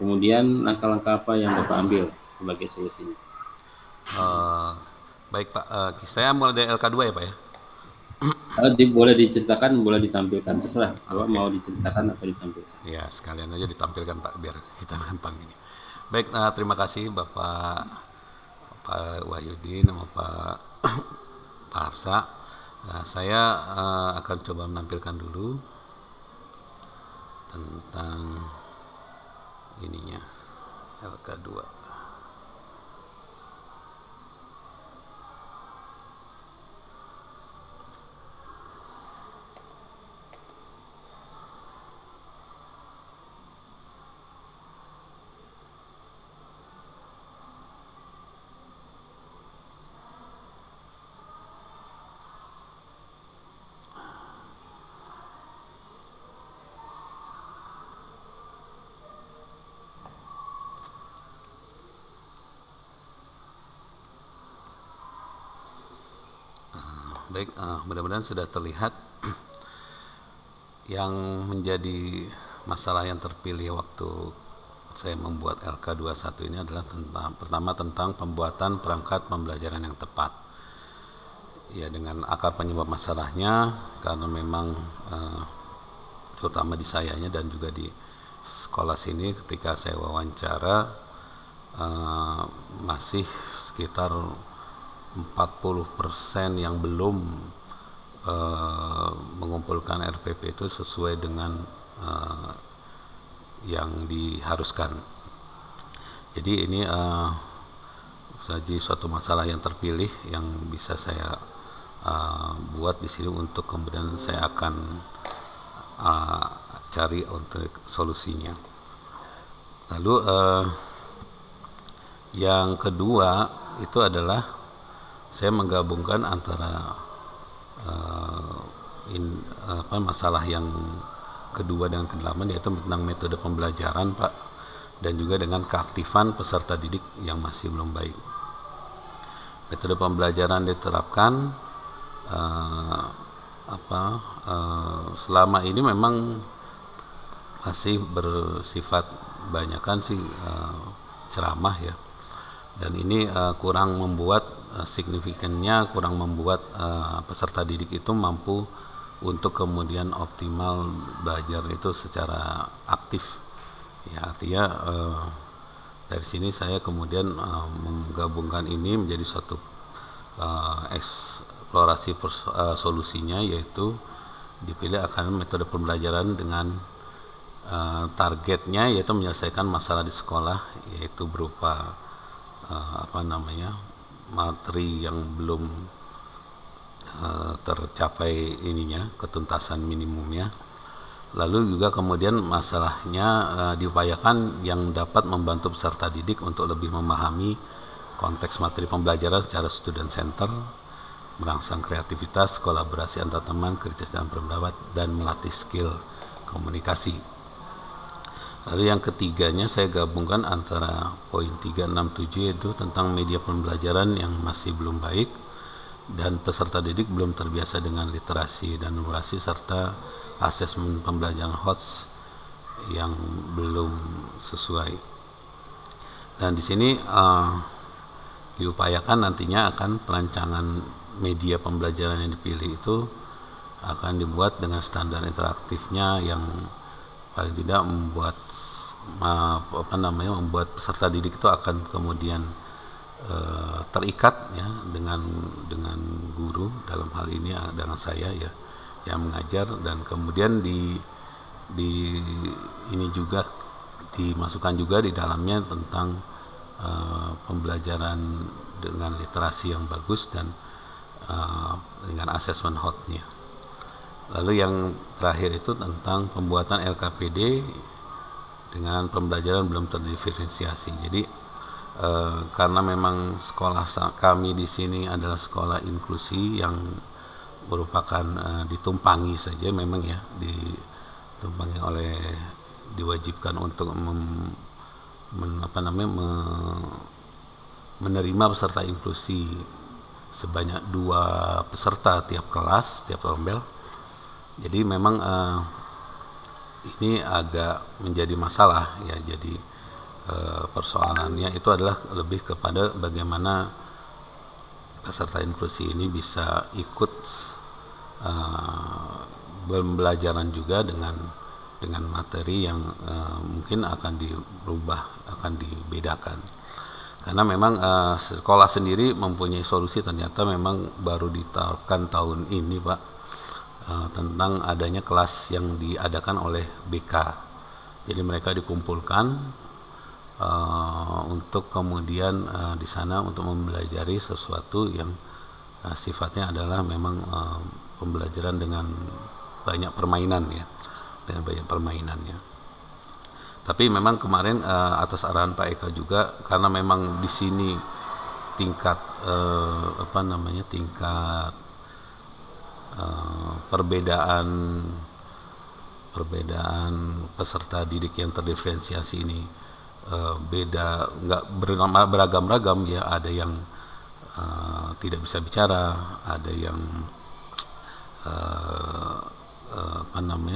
Kemudian langkah-langkah apa yang Bapak ambil sebagai solusinya? Baik Pak, saya mulai dari LK2 ya Pak ya? Boleh diceritakan, boleh ditampilkan, terserah. Bapak Oke, mau diceritakan atau ditampilkan. ya sekalian aja ditampilkan Pak biar kita gampang ini. Baik, terima kasih Pak Wahyudin sama Pak Arsa. Nah, saya akan coba menampilkan dulu tentang ininya LK2. Baik, mudah-mudahan sudah terlihat yang menjadi masalah yang terpilih waktu saya membuat LK21 ini adalah tentang pembuatan perangkat pembelajaran yang tepat. Ya, dengan akar penyebab masalahnya karena memang terutama di sayanya dan juga di sekolah sini ketika saya wawancara eh, masih sekitar 40% yang belum mengumpulkan RPP itu sesuai dengan eh, yang diharuskan. Jadi ini jadi suatu masalah yang terpilih yang bisa saya buat di sini untuk kemudian saya akan uh, cari untuk solusinya. Lalu yang kedua itu adalah saya menggabungkan antara uh, masalah yang kedua dengan kedelapan yaitu tentang metode pembelajaran Pak dan juga dengan keaktifan peserta didik yang masih belum baik. Metode pembelajaran diterapkan uh, selama ini memang masih bersifat banyakan sih ceramah ya, dan ini kurang membuat signifikannya kurang membuat peserta didik itu mampu untuk kemudian optimal belajar itu secara aktif ya. Artinya dari sini saya kemudian menggabungkan ini menjadi suatu eksplorasi solusinya, yaitu dipilih akan metode pembelajaran dengan targetnya yaitu menyelesaikan masalah di sekolah, yaitu berupa materi yang belum tercapai ininya ketuntasan minimumnya. Lalu juga kemudian masalahnya diupayakan yang dapat membantu peserta didik untuk lebih memahami konteks materi pembelajaran secara student center, merangsang kreativitas, kolaborasi antar teman, kritis dalam berpendapat, dan melatih skill komunikasi. Lalu yang ketiganya saya gabungkan antara poin 367 yaitu tentang media pembelajaran yang masih belum baik dan peserta didik belum terbiasa dengan literasi dan numerasi serta asesmen pembelajaran HOTS yang belum sesuai. Dan di sini diupayakan nantinya akan perancangan media pembelajaran yang dipilih itu akan dibuat dengan standar interaktifnya yang paling tidak membuat peserta didik itu akan kemudian terikat ya dengan guru, dalam hal ini dengan saya ya yang mengajar, dan kemudian di ini juga dimasukkan juga di dalamnya tentang pembelajaran dengan literasi yang bagus dan dengan asesmen hotnya. Lalu yang terakhir itu tentang pembuatan LKPD dengan pembelajaran belum terdiferensiasi. Jadi karena memang sekolah kami di sini adalah sekolah inklusi yang merupakan ditumpangi saja memang ya, ditumpangi oleh diwajibkan untuk menerima peserta inklusi sebanyak 2 peserta tiap kelas, tiap rombel. Jadi memang ini agak menjadi masalah ya. Jadi persoalannya itu adalah lebih kepada bagaimana peserta inklusi ini bisa ikut pembelajaran juga dengan materi yang mungkin akan dirubah, akan dibedakan. Karena memang sekolah sendiri mempunyai solusi, ternyata memang baru diterapkan tahun ini Pak, tentang adanya kelas yang diadakan oleh BK. Jadi mereka dikumpulkan untuk kemudian di sana untuk mempelajari sesuatu yang sifatnya adalah memang pembelajaran dengan banyak permainan ya, dengan banyak permainannya. Tapi memang kemarin atas arahan Pak Eka juga, karena memang di sini tingkat tingkat perbedaan peserta didik yang terdiferensiasi ini beda, nggak beragam-ragam ya. Ada yang tidak bisa bicara, ada yang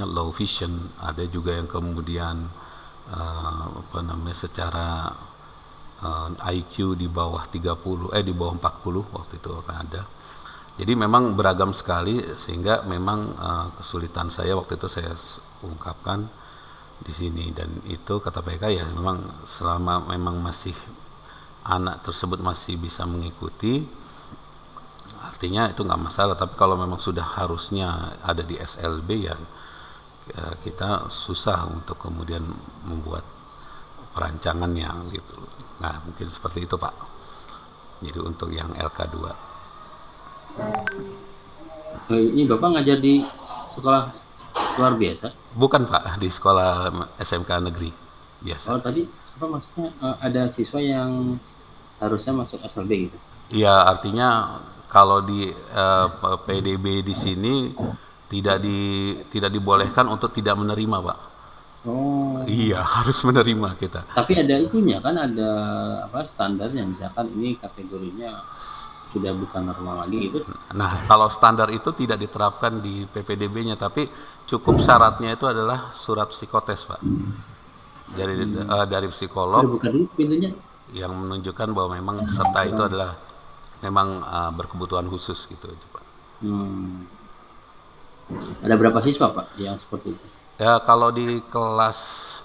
low vision, ada juga yang kemudian secara IQ di bawah 30 di bawah 40 waktu itu akan ada. Jadi memang beragam sekali, sehingga memang kesulitan saya waktu itu saya ungkapkan di sini. Dan itu kata PK ya, memang selama memang masih anak tersebut masih bisa mengikuti, artinya itu nggak masalah. Tapi kalau memang sudah harusnya ada di SLB ya, kita susah untuk kemudian membuat perancangannya gitu. Nah mungkin seperti itu Pak. Jadi untuk yang LK2. Ini Bapak ngajar di sekolah luar biasa? Bukan Pak, di sekolah SMK negeri biasa. Oh tadi apa maksudnya ada siswa yang harusnya masuk SLB gitu? Iya, artinya kalau di PDB di sini tidak dibolehkan untuk tidak menerima Pak. Oh. Iya, harus menerima kita. Tapi ada itunya kan, ada standarnya, misalkan ini kategorinya sudah bukan normal lagi gitu. Nah, kalau standar itu tidak diterapkan di PPDB-nya, tapi cukup syaratnya itu adalah surat psikotes Pak. Dari psikolog. Bukan dulu pintunya. Yang menunjukkan bahwa memang peserta itu adalah memang berkebutuhan khusus gitu Pak. Ada berapa siswa Pak yang seperti itu? Ya kalau di kelas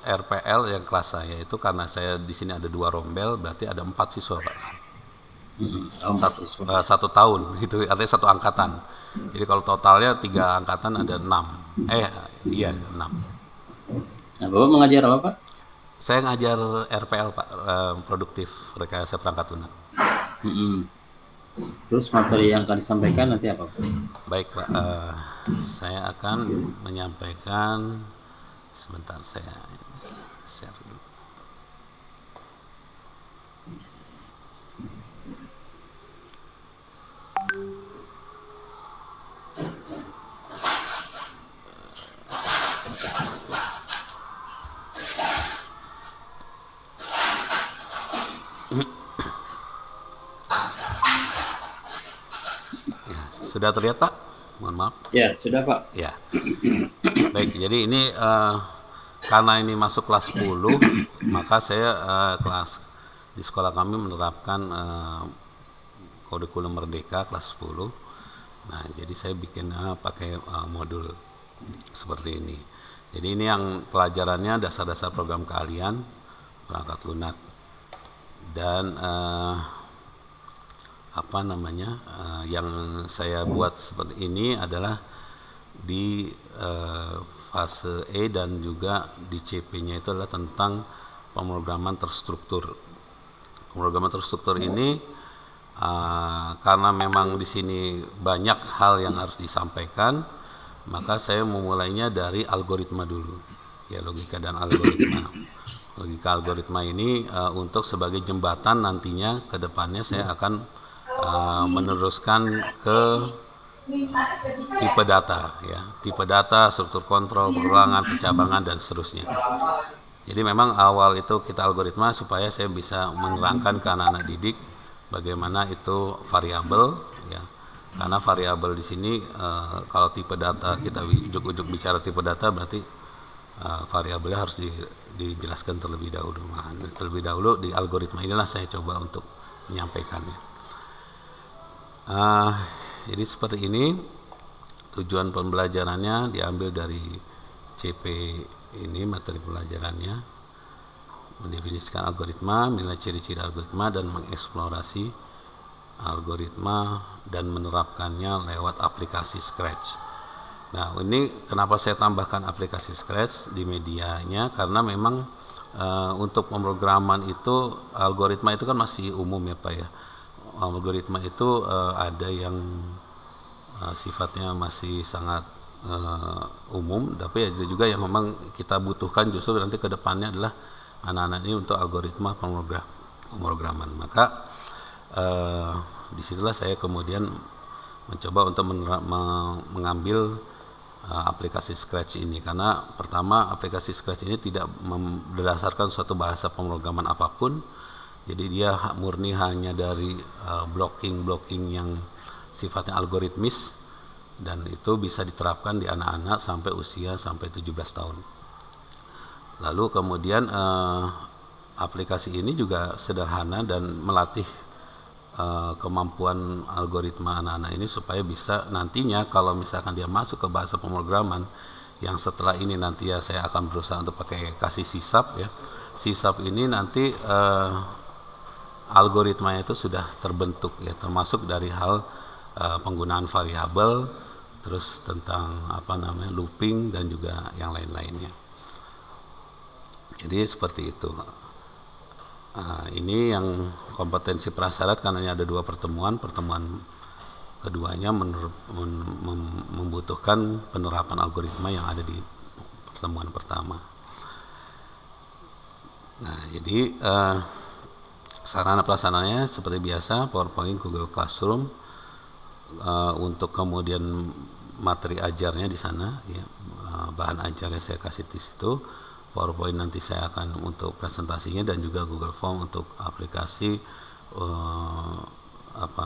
RPL yang kelas saya itu, karena saya di sini ada 2 rombel, berarti ada 4 siswa Pak. Satu tahun itu artinya 1 angkatan. Jadi kalau totalnya 3 angkatan ada 6. 6. Nah Bapak mengajar apa Pak? Saya ngajar RPL Pak, produktif rekayasa perangkat lunak. Terus materi yang akan disampaikan nanti apa Pak? Baik Pak, saya akan menyampaikan, sebentar saya share dulu. Ya, sudah terlihat Pak? Mohon maaf. Ya sudah Pak. Ya. Baik, jadi ini karena ini masuk kelas 10, maka saya kelas di sekolah kami menerapkan kurikulum merdeka kelas 10. Nah, jadi saya bikin pakai modul seperti ini. Jadi ini yang pelajarannya dasar-dasar program keahlian perangkat lunak. Dan yang saya buat seperti ini adalah di fase E dan juga di CP-nya itu adalah tentang pemrograman terstruktur. Pemrograman terstruktur ini karena memang di sini banyak hal yang harus disampaikan, maka saya memulainya dari algoritma dulu, ya, logika dan algoritma. Logika algoritma ini untuk sebagai jembatan nantinya ke depannya saya akan meneruskan ke tipe data, ya, tipe data, struktur kontrol, perulangan, pencabangan dan seterusnya. Jadi memang awal itu kita algoritma supaya saya bisa menerangkan ke anak-anak didik bagaimana itu variabel, ya. Karena variabel di sini kalau tipe data kita ujuk-ujuk bicara tipe data berarti variabelnya harus dijelaskan terlebih dahulu. Nah, terlebih dahulu di algoritma inilah saya coba untuk menyampaikannya. Jadi seperti ini tujuan pembelajarannya, diambil dari CP ini materi pelajarannya, mendefinisikan algoritma, menilai ciri-ciri algoritma dan mengeksplorasi algoritma dan menerapkannya lewat aplikasi Scratch. Nah, ini kenapa saya tambahkan aplikasi Scratch di medianya, karena memang untuk pemrograman itu algoritma itu kan masih umum ya Pak ya. Algoritma itu ada yang sifatnya masih sangat umum, tapi ada juga yang memang kita butuhkan justru nanti ke depannya adalah anak-anak ini untuk algoritma pemrograman. Maka disitulah saya kemudian mencoba untuk mengambil aplikasi Scratch ini, karena pertama aplikasi Scratch ini tidak berdasarkan suatu bahasa pemrograman apapun, jadi dia murni hanya dari blocking yang sifatnya algoritmis, dan itu bisa diterapkan di anak-anak sampai usia sampai 17 tahun. Lalu kemudian aplikasi ini juga sederhana dan melatih kemampuan algoritma anak-anak ini supaya bisa nantinya kalau misalkan dia masuk ke bahasa pemrograman yang setelah ini nanti ya saya akan berusaha untuk pakai kasih sisap ya. Sisap ini nanti algoritmanya itu sudah terbentuk ya, termasuk dari hal penggunaan variabel, terus tentang looping dan juga yang lain-lainnya. Jadi seperti itu. Ini yang kompetensi prasyarat, karena ini ada 2 pertemuan. Pertemuan keduanya membutuhkan penerapan algoritma yang ada di pertemuan pertama. Nah, jadi sarana pelaksananya seperti biasa, PowerPoint, Google Classroom. Untuk kemudian materi ajarnya di sana ya, bahan ajarnya saya kasih di situ. PowerPoint nanti saya akan untuk presentasinya, dan juga Google Form untuk aplikasi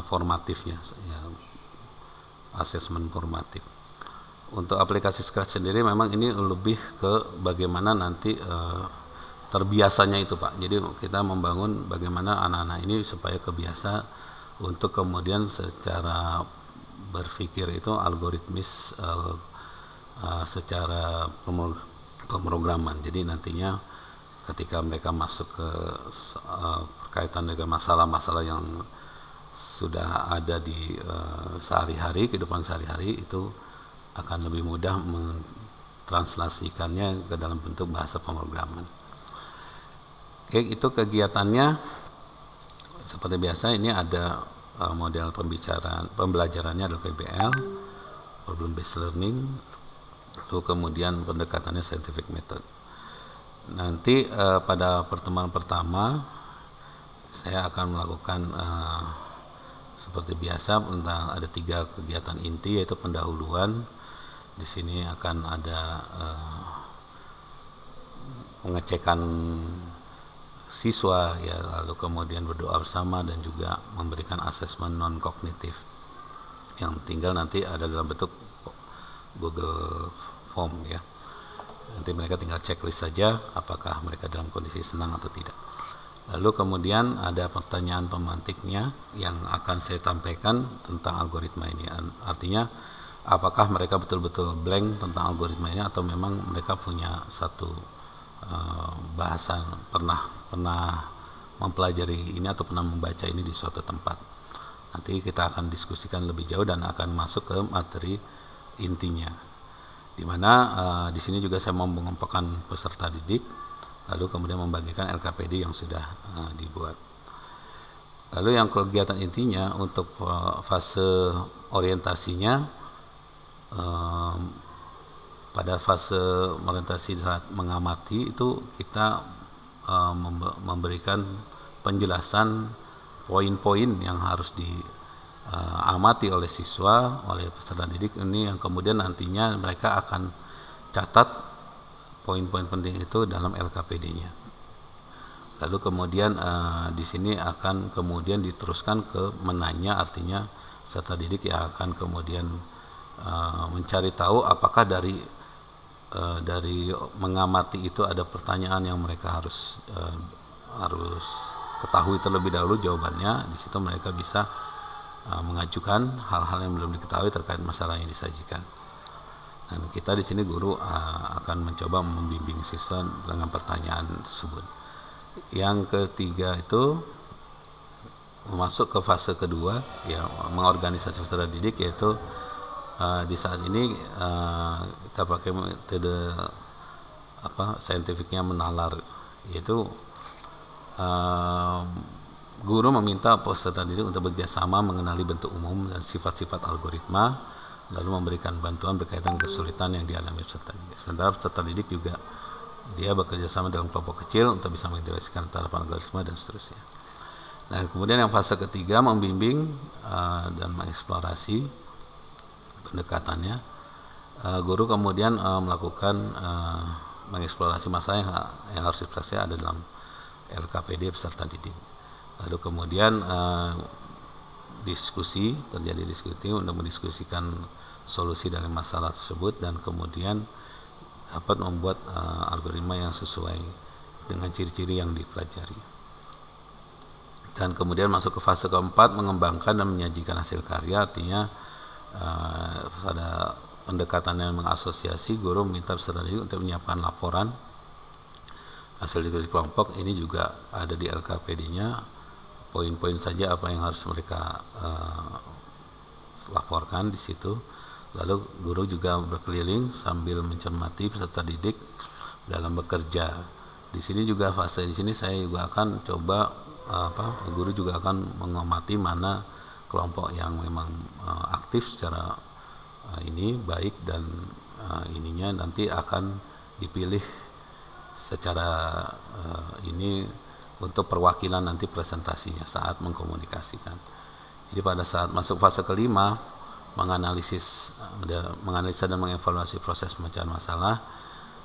formatifnya ya, asesmen formatif. Untuk aplikasi Scratch sendiri memang ini lebih ke bagaimana nanti terbiasanya itu Pak. Jadi kita membangun bagaimana anak-anak ini supaya kebiasa untuk kemudian secara berpikir itu algoritmis secara pemrograman. Jadi nantinya ketika mereka masuk ke berkaitan dengan masalah-masalah yang sudah ada di sehari-hari, kehidupan sehari-hari, itu akan lebih mudah mentranslasikannya ke dalam bentuk bahasa pemrograman. Oke, itu kegiatannya seperti biasa. Ini ada model pembelajarannya adalah PBL, problem based learning, lalu kemudian pendekatannya scientific method. Nanti pada pertemuan pertama saya akan melakukan seperti biasa tentang ada 3 kegiatan inti, yaitu pendahuluan. Di sini akan ada pengecekan siswa ya, lalu kemudian berdoa bersama dan juga memberikan asesmen non kognitif yang tinggal nanti ada dalam bentuk Google Form ya. Nanti mereka tinggal checklist saja apakah mereka dalam kondisi senang atau tidak. Lalu kemudian ada pertanyaan pemantiknya yang akan saya sampaikan tentang algoritma ini. Artinya apakah mereka betul-betul blank tentang algoritma ini, atau memang mereka punya satu bahasan, pernah mempelajari ini atau pernah membaca ini di suatu tempat. Nanti kita akan diskusikan lebih jauh dan akan masuk ke materi intinya, di mana di sini juga saya mau mengumpulkan peserta didik, lalu kemudian membagikan LKPD yang sudah dibuat. Lalu yang kegiatan intinya untuk fase orientasinya, pada fase orientasi saat mengamati itu kita memberikan penjelasan poin-poin yang harus diamati oleh siswa, oleh peserta didik ini, yang kemudian nantinya mereka akan catat poin-poin penting itu dalam LKPD-nya. Lalu kemudian di sini akan kemudian diteruskan ke menanya, artinya peserta didik yang akan kemudian mencari tahu apakah dari dari mengamati itu ada pertanyaan yang mereka harus ketahui terlebih dahulu jawabannya. Di situ mereka bisa mengajukan hal-hal yang belum diketahui terkait masalah yang disajikan. Dan kita di sini guru akan mencoba membimbing siswa dengan pertanyaan tersebut. Yang ketiga itu masuk ke fase kedua, ya, mengorganisasi peserta didik, yaitu di saat ini kita pakai metode saintifiknya menalar, yaitu guru meminta peserta didik untuk bekerjasama mengenali bentuk umum dan sifat-sifat algoritma, lalu memberikan bantuan berkaitan kesulitan yang dialami peserta didik. Sementara peserta didik juga dia bekerja sama dalam kelompok kecil untuk bisa mengintegrasikan tahapan algoritma dan seterusnya. Nah, kemudian yang fase ketiga membimbing dan mengeksplorasi pendekatannya. Guru kemudian melakukan mengeksplorasi masalah yang harus dipelajari ada dalam LKPD peserta didik. Lalu kemudian terjadi diskusi untuk mendiskusikan solusi dari masalah tersebut, dan kemudian dapat membuat algoritma yang sesuai dengan ciri-ciri yang dipelajari. Dan kemudian masuk ke fase keempat, mengembangkan dan menyajikan hasil karya. Artinya pada pendekatan yang mengasosiasi, guru meminta peserta didik untuk menyiapkan laporan hasil diskusi kelompok. Ini juga ada di LKPD-nya, poin-poin saja apa yang harus mereka laporkan di situ. Lalu guru juga berkeliling sambil mencermati peserta didik dalam bekerja. Di sini juga fase di sini saya juga akan coba guru juga akan mengamati mana kelompok yang memang aktif secara ini baik, dan ininya nanti akan dipilih secara ini untuk perwakilan nanti presentasinya saat mengkomunikasikan. Jadi pada saat masuk fase kelima, menganalisa dan mengevaluasi proses pemecahan masalah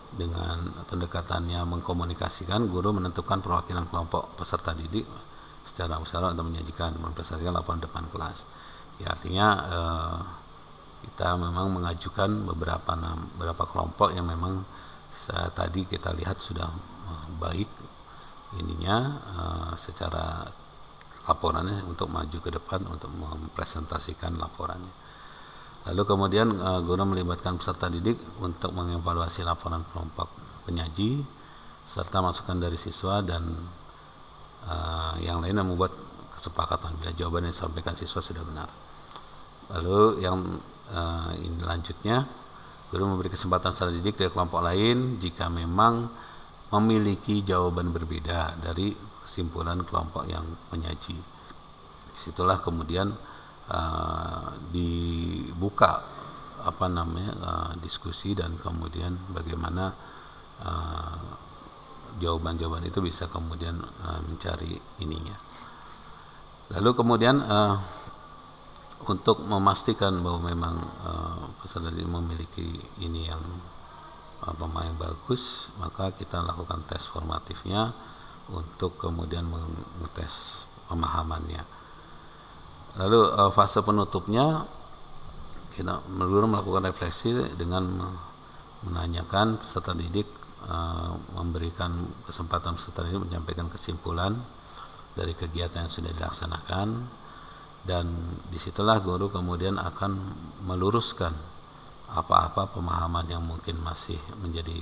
dengan pendekatannya mengkomunikasikan, guru menentukan perwakilan kelompok peserta didik secara musyawarah untuk menyajikan mempresentasikan laporan depan kelas. Ya, artinya kita memang mengajukan beberapa kelompok yang memang tadi kita lihat sudah baik ininya secara laporannya untuk maju ke depan untuk mempresentasikan laporannya. Lalu kemudian guru melibatkan peserta didik untuk mengevaluasi laporan kelompok penyaji serta masukan dari siswa dan yang lainnya, membuat kesepakatan bila jawaban yang disampaikan siswa sudah benar. Lalu yang ini lanjutnya, guru memberi kesempatan peserta didik dari kelompok lain jika memang memiliki jawaban berbeda dari kesimpulan kelompok yang penyaji. Disitulah kemudian dibuka diskusi, dan kemudian bagaimana jawaban-jawaban itu bisa kemudian mencari ininya. Lalu kemudian untuk memastikan bahwa memang peserta didik memiliki ini yang yang bagus, maka kita lakukan tes formatifnya untuk kemudian mengetes pemahamannya. Lalu fase penutupnya kita melakukan refleksi dengan menanyakan peserta didik, memberikan kesempatan peserta didik menyampaikan kesimpulan dari kegiatan yang sudah dilaksanakan, dan disitulah guru kemudian akan meluruskan apa-apa pemahaman yang mungkin masih menjadi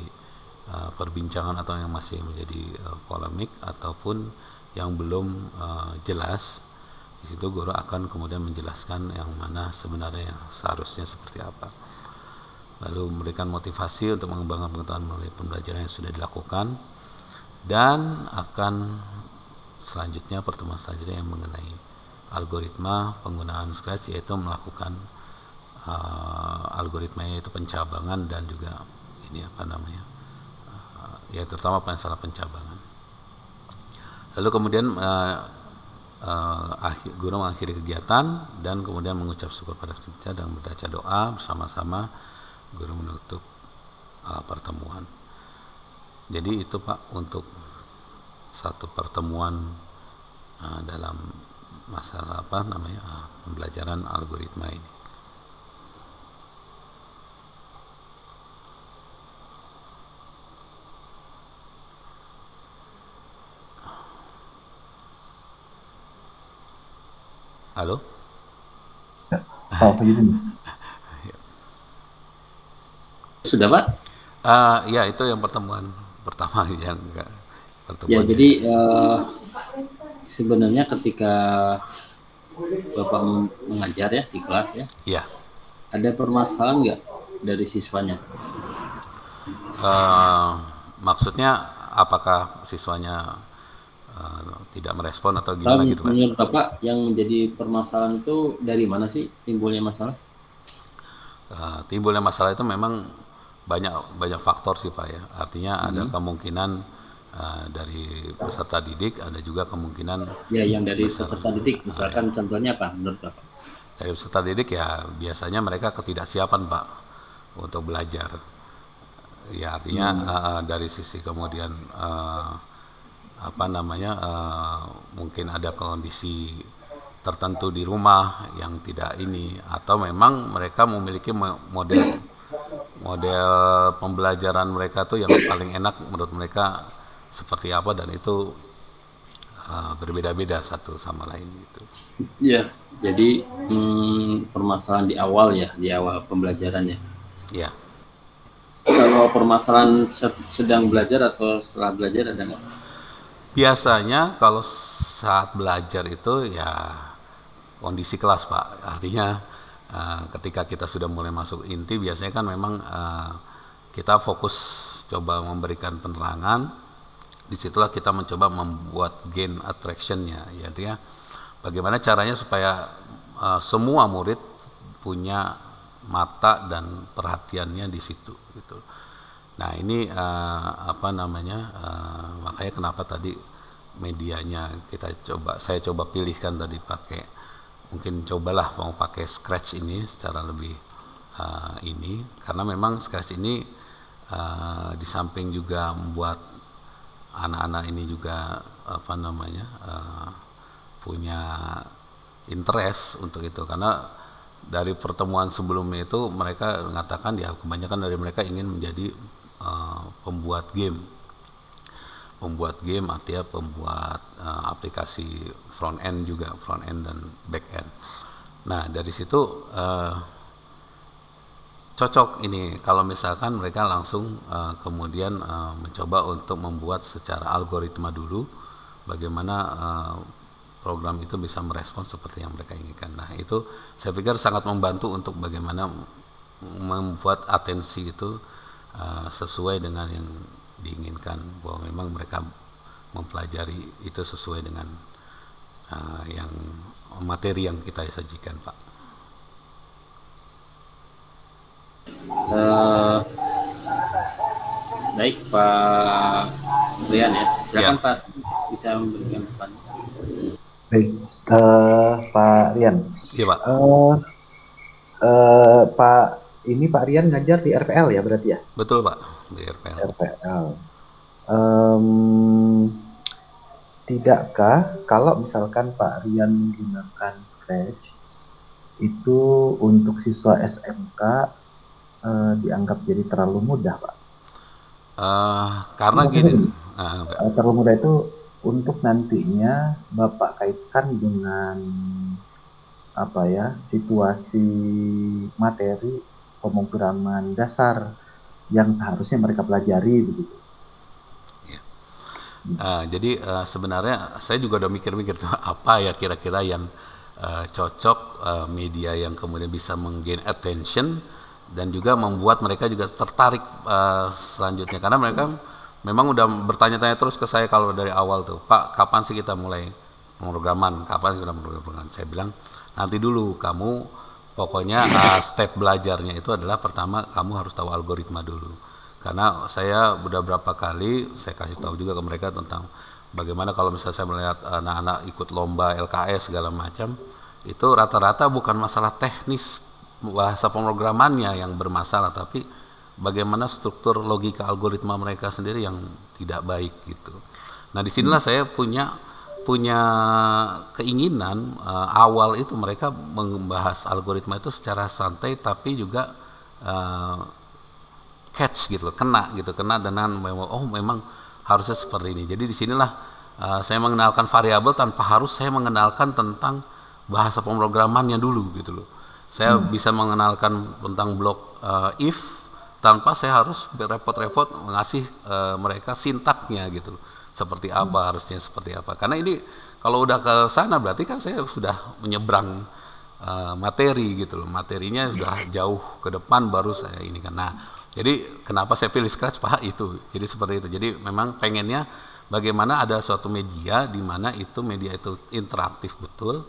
perbincangan atau yang masih menjadi polemik ataupun yang belum jelas. Di situ guru akan kemudian menjelaskan yang mana sebenarnya yang seharusnya seperti apa. Lalu memberikan motivasi untuk mengembangkan pengetahuan melalui pembelajaran yang sudah dilakukan, dan akan selanjutnya pertemuan selanjutnya yang mengenai algoritma penggunaan Scratch, yaitu melakukan algoritmanya itu pencabangan dan juga ini ya terutama masalah pencabangan. Lalu kemudian guru mengakhiri kegiatan dan kemudian mengucap syukur pada kita dan membaca doa bersama-sama. Guru menutup pertemuan. Jadi itu Pak untuk satu pertemuan dalam masalah pembelajaran algoritma ini. Halo? Oh, begitu. Sudah Pak? Ya itu yang pertemuan pertama yang Ya, pertemuan jadi sebenarnya ketika Bapak mengajar ya di kelas ya, ya. ada permasalahan nggak dari siswanya? Maksudnya apakah siswanya tidak merespon atau Kalau gimana gitu Pak? menurut Bapak yang menjadi permasalahan itu dari mana sih timbulnya masalah? Timbulnya masalah itu memang banyak banyak faktor sih Pak ya. Artinya ada kemungkinan dari peserta didik, ada juga kemungkinan Ya, yang dari besar peserta didik, misalkan contohnya apa menurut Bapak? dari peserta didik ya biasanya mereka ketidaksiapan Pak untuk belajar. Ya artinya dari sisi kemudian apa namanya mungkin ada kondisi tertentu di rumah yang tidak ini, atau memang mereka memiliki model model pembelajaran mereka tuh yang paling enak menurut mereka seperti apa, dan itu berbeda-beda satu sama lain gitu. Iya, jadi permasalahan di awal pembelajaran ya. Ya, Kalau permasalahan sedang belajar atau setelah belajar ada nggak? biasanya kalau saat belajar itu ya kondisi kelas Pak, artinya ketika kita sudah mulai masuk inti biasanya kan memang kita fokus coba memberikan penerangan, disitulah kita mencoba membuat gain attractionnya, ya artinya bagaimana caranya supaya semua murid punya mata dan perhatiannya di situ gitu. Nah ini apa namanya makanya kenapa tadi medianya saya coba pilihkan tadi pakai, mungkin cobalah mau pakai Scratch ini secara lebih ini, karena memang Scratch ini di samping juga membuat anak-anak ini juga apa namanya punya interest untuk itu, karena dari pertemuan sebelumnya itu mereka mengatakan ya kebanyakan dari mereka ingin menjadi pembuat game artinya pembuat aplikasi front end juga, front end dan back end. Nah dari situ cocok ini kalau misalkan mereka langsung kemudian mencoba untuk membuat secara algoritma dulu bagaimana program itu bisa merespon seperti yang mereka inginkan. Nah itu saya pikir sangat membantu untuk bagaimana membuat atensi itu sesuai dengan yang diinginkan, bahwa memang mereka mempelajari itu sesuai dengan yang materi yang kita sajikan Pak. Baik Pak Rian ya, silakan Ya. Pak bisa memberikan depan. Baik, Pak Rian. Iya Pak. Pak ini Pak Rian ngajar di RPL ya berarti ya? Betul Pak, di RPL. RPL. Tidakkah kalau misalkan Pak Rian menggunakan Scratch itu untuk siswa SMK dianggap jadi terlalu mudah Pak? Karena Maksudnya gini, terlalu mudah itu untuk nantinya Bapak kaitkan dengan apa ya, situasi materi pemrograman dasar yang seharusnya mereka pelajari begitu. jadi sebenarnya saya juga udah mikir-mikir tuh apa ya kira-kira yang cocok media yang kemudian bisa menggain attention dan juga membuat mereka juga tertarik selanjutnya, karena mereka memang udah bertanya-tanya terus ke saya kalau dari awal tuh, Pak kapan sih kita mulai pemrograman, kapan sih kita pemrograman. Saya bilang nanti dulu, kamu pokoknya step belajarnya itu adalah pertama kamu harus tahu algoritma dulu, karena saya udah berapa kali saya kasih tahu juga ke mereka tentang bagaimana kalau misalnya saya melihat anak-anak ikut lomba LKS segala macam, itu rata-rata bukan masalah teknis bahasa pemrogramannya yang bermasalah, tapi bagaimana struktur logika algoritma mereka sendiri yang tidak baik gitu. Nah disinilah saya punya keinginan awal itu mereka membahas algoritma itu secara santai, tapi juga catch gitu, kena dengan memang harusnya seperti ini. Jadi disinilah saya mengenalkan variabel tanpa harus saya mengenalkan tentang bahasa pemrogramannya dulu gitu loh. Saya bisa mengenalkan tentang blok if tanpa saya harus repot-repot ngasih mereka sintaknya gitu loh. Seperti apa harusnya seperti apa. Karena ini kalau udah ke sana berarti kan saya sudah menyeberang materi gitu loh. Materinya sudah jauh ke depan baru saya ini kan. Nah, jadi kenapa saya pilih Scratch Pak itu. Jadi seperti itu. Jadi memang pengennya bagaimana ada suatu media di mana itu media itu interaktif betul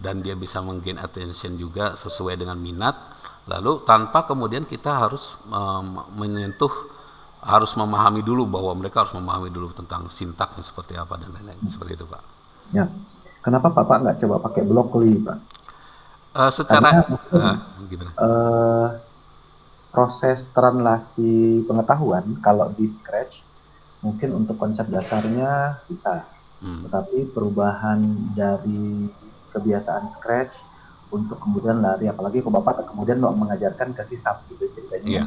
dan dia bisa menggain attention juga sesuai dengan minat, lalu tanpa kemudian kita harus menyentuh, harus memahami dulu bahwa mereka harus memahami dulu tentang sintaknya seperti apa dan lain-lain, seperti itu Pak. Ya, kenapa Bapak nggak coba pakai Blockly, Pak? Secara Karena mungkin gimana? proses translasi pengetahuan kalau di Scratch mungkin untuk konsep dasarnya bisa, tetapi perubahan dari kebiasaan Scratch untuk kemudian lari, apalagi ke Bapak kemudian mau mengajarkan ke sisap gitu ceritanya.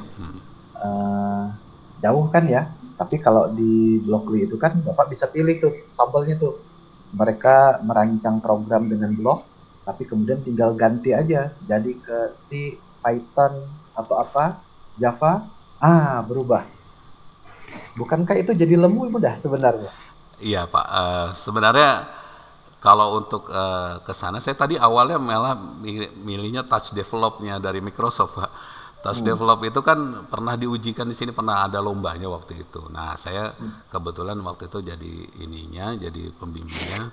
Jauh kan ya, tapi kalau di Blockly itu kan Bapak bisa pilih tuh tombolnya tuh, mereka merancang program dengan blok, tapi kemudian tinggal ganti aja jadi ke C, Python atau apa, Java, berubah. Bukankah itu jadi lebih mudah sebenarnya? Iya Pak, sebenarnya kalau untuk ke sana saya tadi awalnya malah milihnya touch developnya dari Microsoft Pak. Touch develop itu kan pernah diujikan di sini, pernah ada lombanya waktu itu. Nah saya kebetulan waktu itu jadi ininya, jadi pembimbingnya.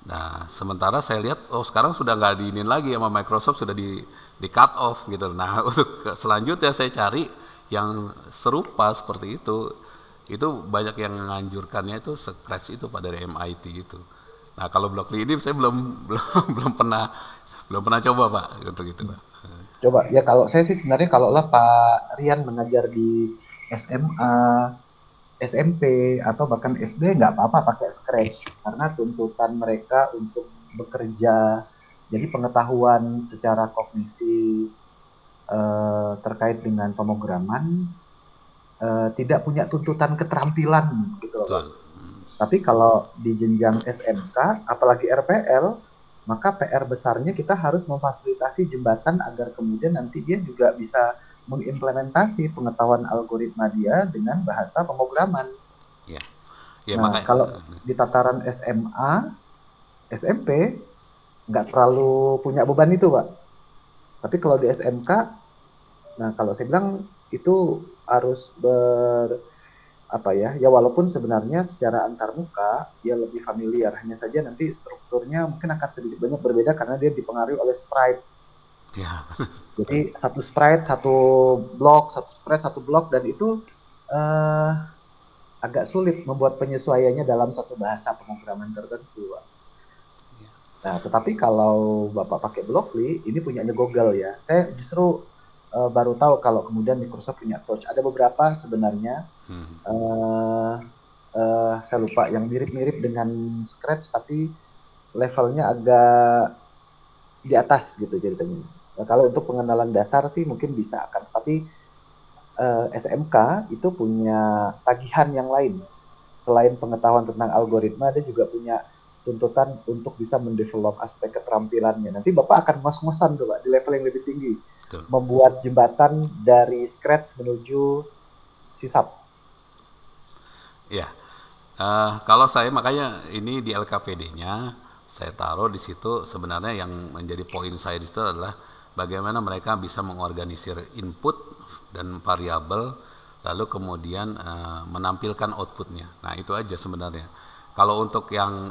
Nah sementara saya lihat sekarang sudah nggak diinin lagi sama Microsoft, sudah di cut off gitu. Nah untuk selanjutnya saya cari yang serupa seperti itu banyak yang menganjurkannya itu Scratch itu pada dari MIT itu. Nah kalau Blockly ini saya belum pernah coba Pak untuk itu Pak. Coba ya, kalau saya sih sebenarnya kalau lah Pak Rian mengajar di SMA, SMP atau bahkan SD nggak apa-apa pakai Scratch karena tuntutan mereka untuk bekerja, jadi pengetahuan secara kognisi terkait dengan pemrograman tidak punya tuntutan keterampilan gitu loh. Tapi kalau di jenjang SMK apalagi RPL, maka PR besarnya kita harus memfasilitasi jembatan agar kemudian nanti dia juga bisa mengimplementasi pengetahuan algoritma dia dengan bahasa pemrograman. Ya, Nah, makanya kalau di tataran SMA, SMP nggak terlalu punya beban itu, Pak. Tapi kalau di SMK, nah kalau saya bilang itu harus ya walaupun sebenarnya secara antarmuka dia lebih familiar, hanya saja nanti strukturnya mungkin akan sedikit banyak berbeda karena dia dipengaruhi oleh sprite. ya. Jadi satu sprite satu blok, satu sprite satu blok, dan itu agak sulit membuat penyesuaiannya dalam satu bahasa pemrograman tertentu. Nah, tetapi kalau Bapak pakai Blockly, ini punyanya Google ya. Saya justru baru tahu kalau kemudian Microsoft punya Touch. Ada beberapa sebenarnya, saya lupa, yang mirip-mirip dengan Scratch tapi levelnya agak di atas gitu ceritanya. Nah, kalau untuk pengenalan dasar sih mungkin bisa akan, tapi SMK itu punya tagihan yang lain. Selain pengetahuan tentang algoritma, dia juga punya tuntutan untuk bisa mendevelop aspek keterampilannya. Nanti Bapak akan ngos-ngosan tuh Pak, di level yang lebih tinggi. Betul. Membuat jembatan dari Scratch menuju sisap. Ya, kalau saya makanya ini di LKPD-nya saya taruh di situ, sebenarnya yang menjadi poin saya di situ adalah bagaimana mereka bisa mengorganisir input dan variabel, lalu kemudian menampilkan outputnya. Nah itu aja sebenarnya. Kalau untuk yang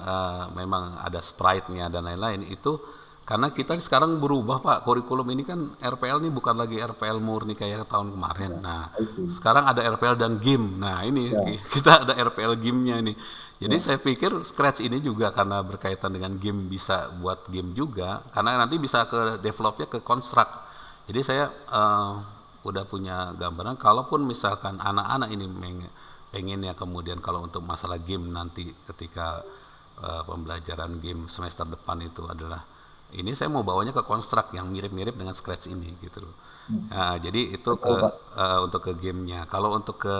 memang ada sprite-nya dan lain-lain itu karena kita sekarang berubah Pak, kurikulum ini kan RPL ini bukan lagi RPL murni kayak tahun kemarin. Nah sekarang ada RPL dan game. Nah ini kita ada RPL game-nya ini. Jadi saya pikir Scratch ini juga karena berkaitan dengan game, bisa buat game juga, karena nanti bisa ke developnya ke construct. Jadi saya udah punya gambaran kalaupun misalkan anak-anak ini pengen ya kemudian kalau untuk masalah game nanti ketika pembelajaran game semester depan itu adalah ini saya mau bawanya ke construct yang mirip-mirip dengan Scratch ini gitu loh. Nah, jadi itu untuk ke gamenya. Kalau untuk ke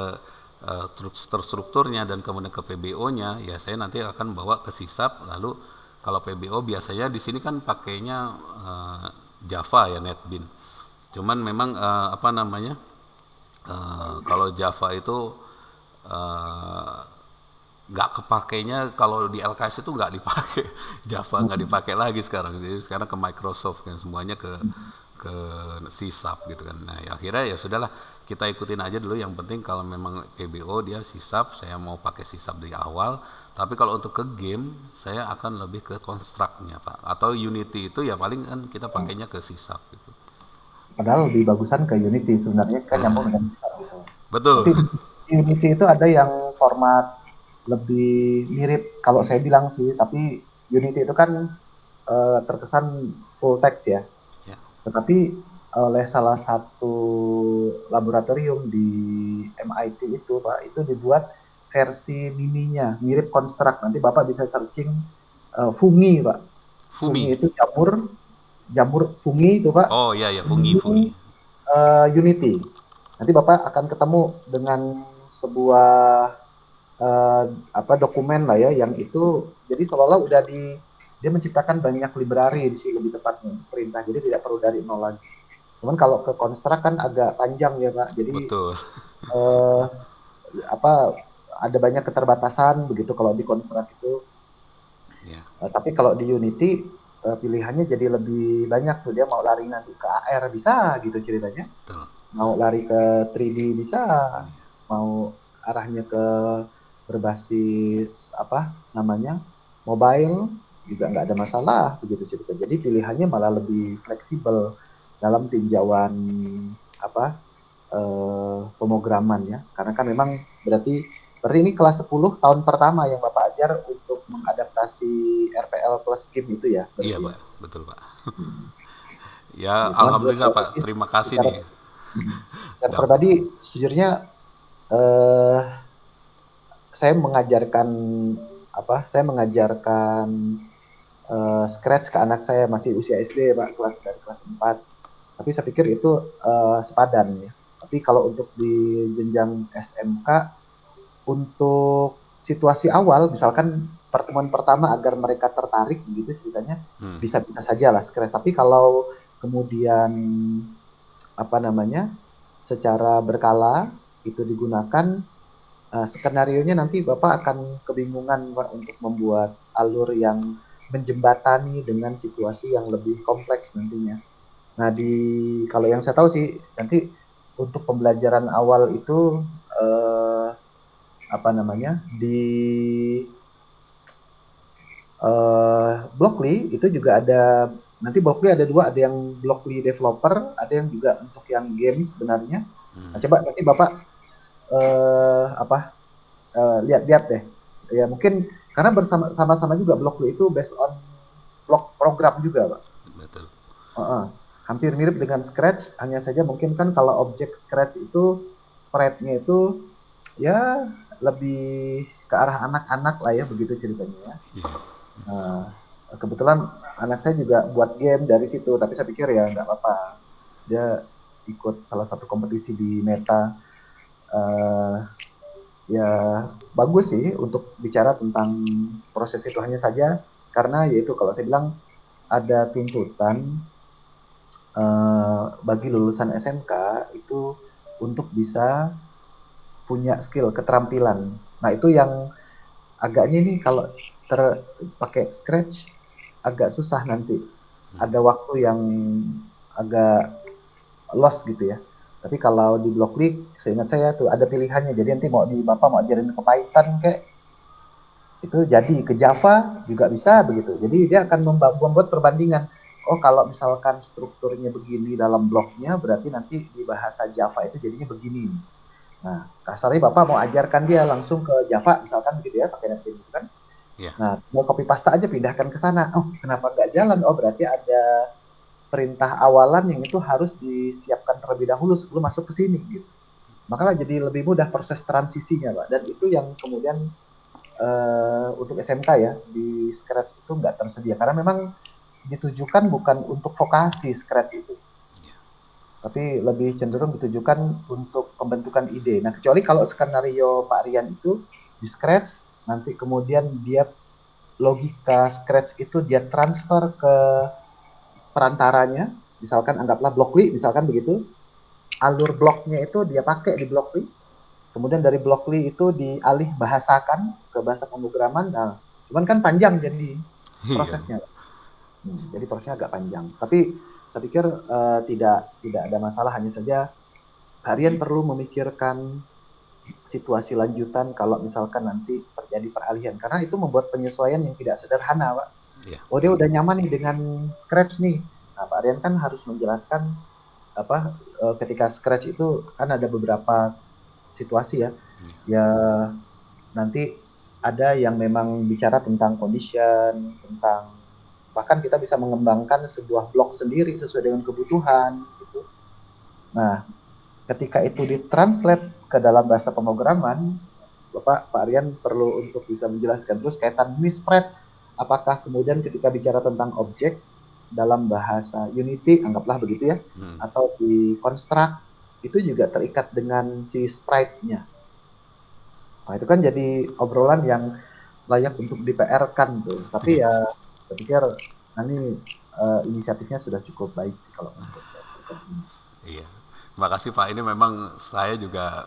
terstrukturnya dan kemudian ke PBO-nya ya saya nanti akan bawa ke sisap, lalu Kalau PBO biasanya di sini kan pakainya Java ya, NetBeans. Cuman memang apa namanya, kalau Java itu eh, nggak kepakainya, kalau di LKS itu nggak dipakai. Java nggak dipakai lagi sekarang, jadi sekarang ke Microsoft kan, semuanya ke C Sharp gitu kan. Nah ya, akhirnya ya sudahlah, kita ikutin aja dulu, yang penting kalau memang PBO dia C Sharp, saya mau pakai C Sharp dari awal. Tapi kalau untuk ke game saya akan lebih ke construct-nya Pak, atau Unity itu ya paling kan kita pakainya ke C Sharp gitu. Padahal lebih bagusan ke Unity sebenarnya kan nyambung dengan C Sharp gitu. Betul. Tapi di Unity itu ada yang format lebih mirip kalau saya bilang sih, tapi Unity itu kan terkesan full text ya. Ya. Tetapi oleh salah satu laboratorium di MIT itu Pak, itu dibuat versi mininya, mirip Construct. Nanti Bapak bisa searching fungi Pak. Fumi. Fungi itu jamur fungi itu Pak. Oh iya ya, fungi fungi. Ini Unity. Nanti Bapak akan ketemu dengan sebuah dokumen lah ya, yang itu jadi seolah-olah udah dia menciptakan banyak library di sini lebih tepatnya untuk perintah, jadi tidak perlu dari nol lagi. Cuman kalau ke construct kan agak panjang ya Pak, jadi Betul. eh, apa ada banyak keterbatasan begitu kalau di construct itu. Ya. Tapi kalau di Unity pilihannya jadi lebih banyak tuh, dia mau lari nanti ke AR bisa gitu ceritanya, Betul. mau lari ke 3D bisa, mau arahnya ke berbasis apa namanya mobile juga nggak ada masalah begitu cerita. Jadi pilihannya malah lebih fleksibel dalam tinjauan apa pemrograman ya, karena kan memang berarti ini kelas 10 tahun pertama yang Bapak ajar untuk mengadaptasi RPL plus game itu ya Iya berarti ya. Pak, betul Pak. Ya Ya, cuman alhamdulillah Pak, terima kasih secara, nih. secara Dam- pribadi sejujurnya eh, saya mengajarkan Scratch ke anak saya masih usia SD Pak, dari kelas 4. Tapi saya pikir itu sepadan ya. Tapi kalau untuk di jenjang SMK, untuk situasi awal misalkan pertemuan pertama agar mereka tertarik begitu ceritanya, Hmm. bisa-bisa saja lah Scratch. Tapi kalau kemudian apa namanya secara berkala itu digunakan, skenarionya nanti Bapak akan kebingungan Pak, untuk membuat alur yang menjembatani dengan situasi yang lebih kompleks nantinya. Nah, kalau yang saya tahu sih nanti untuk pembelajaran awal itu apa namanya di Blockly itu juga ada, nanti Blockly ada dua, ada yang Blockly developer, ada yang juga untuk yang game sebenarnya. Nah, coba nanti Bapak lihat-lihat deh. Ya mungkin karena bersama-sama juga Blockly itu based on block program juga, Pak. Betul. Hampir mirip dengan Scratch, hanya saja mungkin kan kalau objek Scratch itu spread-nya itu ya lebih ke arah anak-anak lah ya begitu ceritanya ya. Iya. Nah, kebetulan anak saya juga buat game dari situ, tapi saya pikir ya nggak apa-apa. Dia ikut salah satu kompetisi di Meta. Uh, ya bagus sih untuk bicara tentang proses itu, hanya saja karena yaitu kalau saya bilang ada tuntutan bagi lulusan SMK itu untuk bisa punya skill keterampilan. Nah itu yang agaknya ini kalau pakai Scratch agak susah nanti. Ada waktu yang agak lost gitu ya. Tapi kalau di Blockly, seingat saya tuh ada pilihannya. Jadi nanti Bapak mau ajarin ke Python kayak itu jadi ke Java juga bisa begitu. Jadi dia akan membuat perbandingan. Oh kalau misalkan strukturnya begini dalam bloknya, berarti nanti di bahasa Java itu jadinya begini. Nah kasarnya Bapak mau ajarkan dia langsung ke Java misalkan gitu ya, pakai NetBeans gitu kan. Yeah. Nah mau copy paste aja pindahkan ke sana. Oh kenapa nggak jalan? Oh berarti ada perintah awalan yang itu harus disiapkan terlebih dahulu sebelum masuk ke sini gitu. Makanya jadi lebih mudah proses transisinya Pak. Dan itu yang kemudian untuk SMK ya di Scratch itu nggak tersedia karena memang ditujukan bukan untuk vokasi Scratch itu, tapi lebih cenderung ditujukan untuk pembentukan ide. Nah kecuali kalau skenario Pak Rian itu di Scratch nanti kemudian dia logika Scratch itu dia transfer ke perantaranya, misalkan anggaplah Blockly, misalkan begitu, alur bloknya itu dia pakai di Blockly, kemudian dari Blockly itu dialih bahasakan ke bahasa pemrograman. Nah, cuman kan panjang jadi Iya. prosesnya. Jadi prosesnya agak panjang. Tapi saya pikir tidak ada masalah, hanya saja kalian perlu memikirkan situasi lanjutan kalau misalkan nanti terjadi peralihan, karena itu membuat penyesuaian yang tidak sederhana, Pak. Iya, Oh, dia betul. udah nyaman nih dengan Scratch nih. Nah, Pak Aryan kan harus menjelaskan apa ketika Scratch itu kan ada beberapa situasi ya. Iya. Ya nanti ada yang memang bicara tentang condition, tentang bahkan kita bisa mengembangkan sebuah blok sendiri sesuai dengan kebutuhan gitu. Nah, ketika itu ditranslate ke dalam bahasa pemrograman, Pak Aryan perlu untuk bisa menjelaskan. Terus kaitan ini spread, apakah kemudian ketika bicara tentang objek dalam bahasa Unity, anggaplah begitu ya, atau di construct, itu juga terikat dengan si sprite-nya. Nah, itu kan jadi obrolan yang layak untuk di-PR-kan tuh. Tapi ya, saya pikir ini inisiatifnya sudah cukup baik sih kalau menurut saya. Iya. Terima kasih Pak. Ini memang saya juga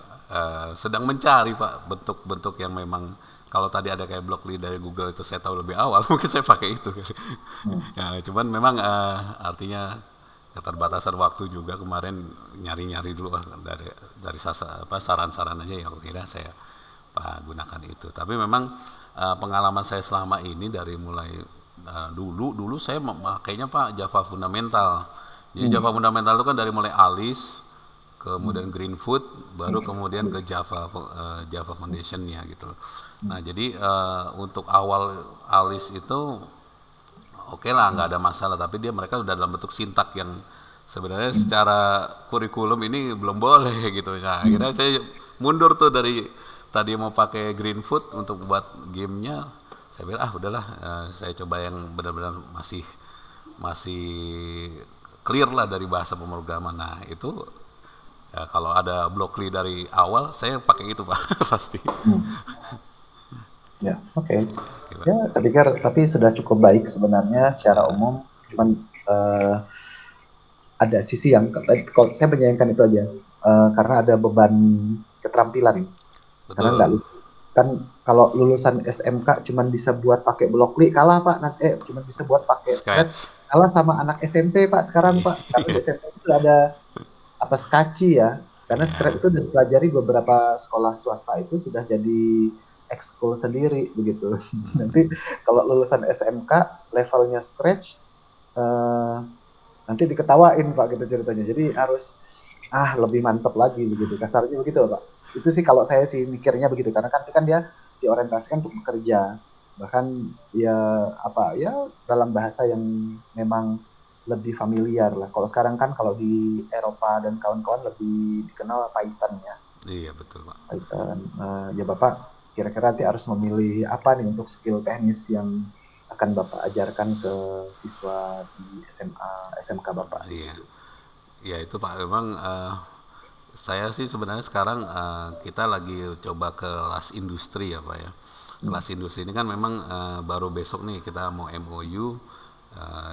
sedang mencari Pak bentuk-bentuk yang memang kalau tadi ada kayak Blockly dari Google itu saya tahu lebih awal, mungkin saya pakai itu. Ya, cuman memang artinya keterbatasan waktu juga kemarin nyari-nyari dulu dari saran-saran aja yang kira saya gunakan itu. Tapi memang pengalaman saya selama ini dari mulai dulu saya makainya Pak Java fundamental. Jadi Java fundamental itu kan dari mulai Alice, kemudian Greenfoot, baru kemudian ke Java Foundation-nya gitu. Nah jadi untuk awal Alice itu oke lah, nggak ada masalah, tapi mereka udah dalam bentuk sintak yang sebenarnya secara kurikulum ini belum boleh gitu. Nah akhirnya saya mundur tuh dari tadi mau pakai Greenfoot untuk buat gamenya, saya bilang udahlah, saya coba yang benar-benar masih clear lah dari bahasa pemrograman. Nah itu ya, kalau ada Blockly dari awal saya pakai itu Pak pasti. Ya, oke. Oke, Pak. Ya, saya pikir tapi sudah cukup baik sebenarnya secara umum. Cuman ada sisi yang kalau saya menyayangkan itu aja, karena ada beban keterampilan. Karena nggak Betul. kan kalau lulusan SMK cuman bisa buat pakai Blockly kalah Pak, cuman bisa buat pakai Scratch Sketch. kalah sama anak SMP Pak sekarang Pak, karena di SMP itu ada apa Skaci ya, karena Scratch Iya. itu dipelajari beberapa sekolah swasta itu sudah jadi ekskul sendiri begitu. Nanti kalau lulusan SMK levelnya Scratch nanti diketawain Pak gitu ceritanya. Jadi harus lebih mantap lagi begitu, kasarnya begitu Pak. Itu sih kalau saya sih mikirnya begitu, karena kan dia diorientasikan untuk bekerja, bahkan ya dalam bahasa yang memang lebih familiar lah. Kalau sekarang kan kalau di Eropa dan kawan-kawan lebih dikenal Python ya. Iya betul Pak. Python. Ya Bapak kira-kira nanti harus memilih apa nih untuk skill teknis yang akan Bapak ajarkan ke siswa di SMA, SMK Bapak. Iya. Ya itu Pak, memang saya sih sebenarnya sekarang kita lagi coba kelas industri ya Pak ya. Kelas industri ini kan memang baru besok nih kita mau MOU,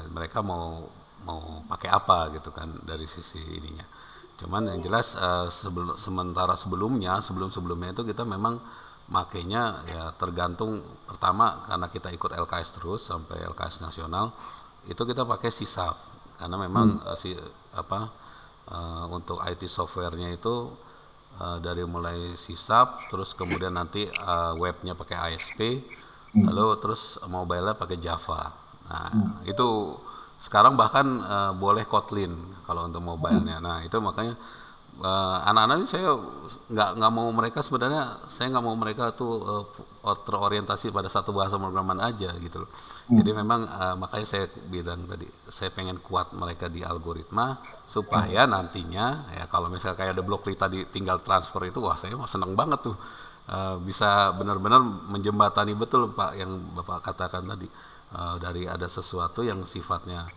mereka mau pakai apa gitu kan dari sisi ininya. Cuman yang jelas sebelum-sebelumnya itu kita memang makainya ya tergantung, pertama karena kita ikut LKS terus sampai LKS nasional itu kita pakai sisaf karena memang untuk IT softwarenya itu dari mulai sisap, terus kemudian nanti webnya pakai ASP, lalu terus mobile-nya pakai Java. Nah itu sekarang bahkan boleh Kotlin kalau untuk mobile-nya. Nah itu makanya anak-anak ini saya nggak mau mereka, sebenarnya saya nggak mau mereka tuh terorientasi pada satu bahasa pemrograman aja gitu loh. Jadi memang makanya saya bilang tadi saya pengen kuat mereka di algoritma supaya nantinya ya kalau misalnya kayak ada Blockly tadi tinggal transfer itu, wah saya seneng banget tuh. Bisa benar-benar menjembatani betul Pak yang Bapak katakan tadi, dari ada sesuatu yang sifatnya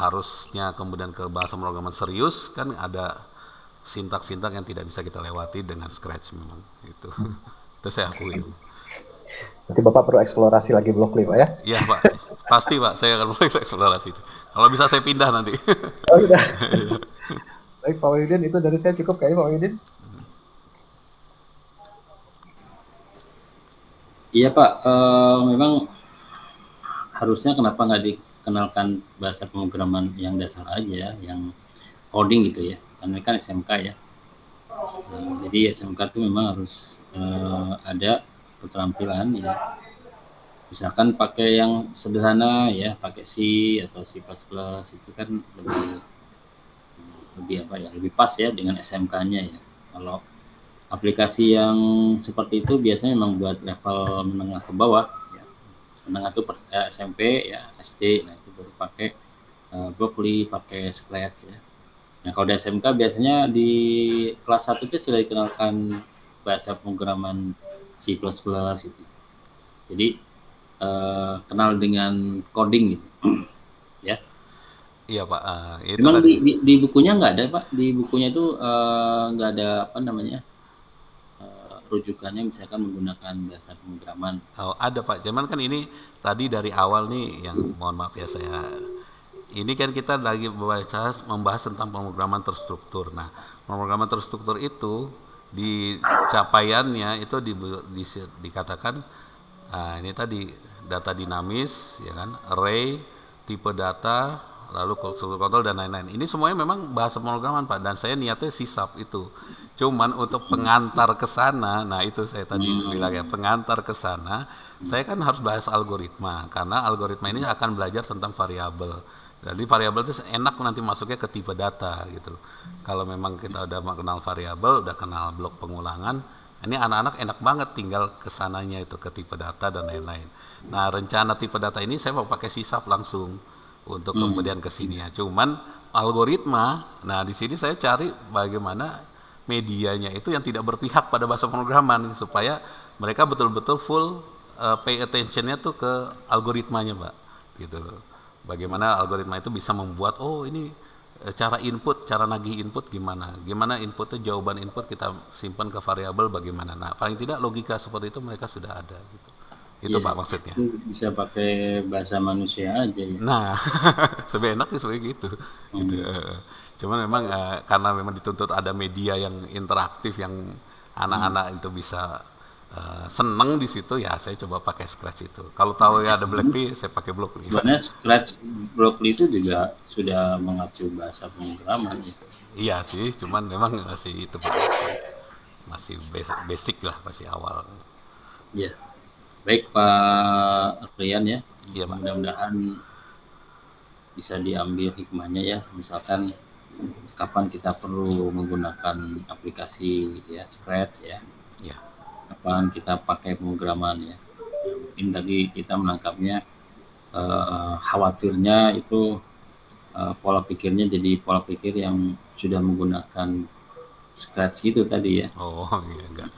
harusnya kemudian ke bahasa pemrograman serius, kan ada sintak-sintak yang tidak bisa kita lewati dengan Scratch memang itu. Itu saya akui. Nanti Bapak perlu eksplorasi lagi Blockly, Pak ya. Iya Pak, pasti Pak, saya akan mulai eksplorasi itu. Kalau bisa saya pindah nanti. Oh, udah. Baik, Pak Wahidin, itu dari saya cukup kayaknya, Pak Wahidin. Iya Pak, memang harusnya kenapa nggak dikenalkan bahasa pemrograman yang dasar aja, yang coding gitu ya. Karena kan SMK ya. Jadi SMK itu memang harus ada keterampilan ya. Misalkan pakai yang sederhana ya, pakai C atau C++ itu kan lebih apa ya, lebih pas ya dengan SMK-nya ya. Kalau aplikasi yang seperti itu biasanya memang buat level menengah ke bawah ya. Menengah itu SMP ya, SD, nah itu baru pakai Blockly, pakai Scratch ya. Nah kalau di SMK biasanya di kelas 1 itu sudah dikenalkan bahasa pemrograman C++ gitu. Jadi kenal dengan coding gitu ya. Iya Pak, itu Memang tadi. di bukunya nggak ada Pak, di bukunya itu nggak ada apa namanya rujukannya misalkan menggunakan bahasa pemrograman. Oh, ada Pak, cuman kan ini tadi dari awal nih yang mohon maaf ya saya. Ini kan kita lagi membahas tentang pemrograman terstruktur. Nah, pemrograman terstruktur itu di capaiannya itu dikatakan ini tadi data dinamis, ya kan, array, tipe data, lalu struktur kontrol dan lain-lain. Ini semuanya memang bahasa pemrograman Pak, dan saya niatnya sisap itu. Cuman untuk pengantar ke sana, nah itu saya tadi bilang ya, pengantar ke sana, saya kan harus bahas algoritma, karena algoritma ini akan belajar tentang variabel. Jadi variabel itu enak nanti masuknya ke tipe data gitu. Kalau memang kita udah kenal variabel, udah kenal blok pengulangan, ini anak-anak enak banget tinggal kesananya itu ke tipe data dan lain-lain. Nah rencana tipe data ini saya mau pakai sisap langsung untuk kemudian ke sini ya. Cuman algoritma, nah di sini saya cari bagaimana medianya itu yang tidak berpihak pada bahasa pemrograman supaya mereka betul-betul full pay attention-nya tuh ke algoritmanya Pak gitu loh. Bagaimana algoritma itu bisa membuat ini cara input, cara nagih input gimana inputnya, jawaban input kita simpan ke variabel bagaimana. Nah paling tidak logika seperti itu mereka sudah ada gitu. Itu Ya, Pak maksudnya. itu bisa pakai bahasa manusia aja ya. Nah sebenarnya enak sih sebenarnya gitu. Gitu. Hmm. Cuman memang karena memang dituntut ada media yang interaktif yang anak-anak itu bisa seneng di situ ya saya coba pakai Scratch itu. Kalau tahu ya ada Blockly saya pakai Blockly. Sebenarnya Scratch Blockly itu juga sudah mengacu bahasa pemrograman gitu. Iya sih, cuman memang masih itu Pak. Masih basic lah masih awal. Ya, baik Pak Rian ya. Iya Pak. Mudah-mudahan bisa diambil hikmahnya ya. Misalkan kapan kita perlu menggunakan aplikasi ya Scratch ya. Iya. Kapan kita pakai pemrograman ya. Mungkin tadi kita menangkapnya khawatirnya itu pola pikirnya jadi pola pikir yang sudah menggunakan Scratch gitu tadi ya. Oh iya enggak.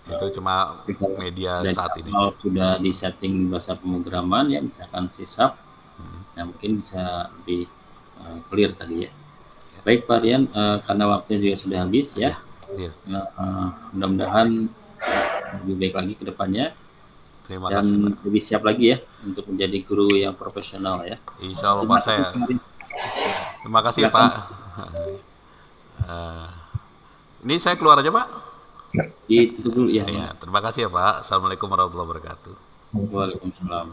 Itu cuma media Dan saat ini. kalau sudah di setting bahasa pemrograman ya misalkan C#, ya mungkin bisa lebih clear tadi ya. Baik Pak Rian, karena waktunya juga sudah habis ya. Iya. Mudah-mudahan lebih baik lagi ke depannya Terima dan kasih Pak. lebih siap lagi ya untuk menjadi guru yang profesional ya. Insya Allah Terima Pak kasih saya. Pak Rian. Terima kasih Silakan. Pak. Ini saya keluar aja Pak. Ditutup dulu ya. Iya, terima kasih ya Pak. Assalamualaikum warahmatullahi wabarakatuh. Waalaikumsalam.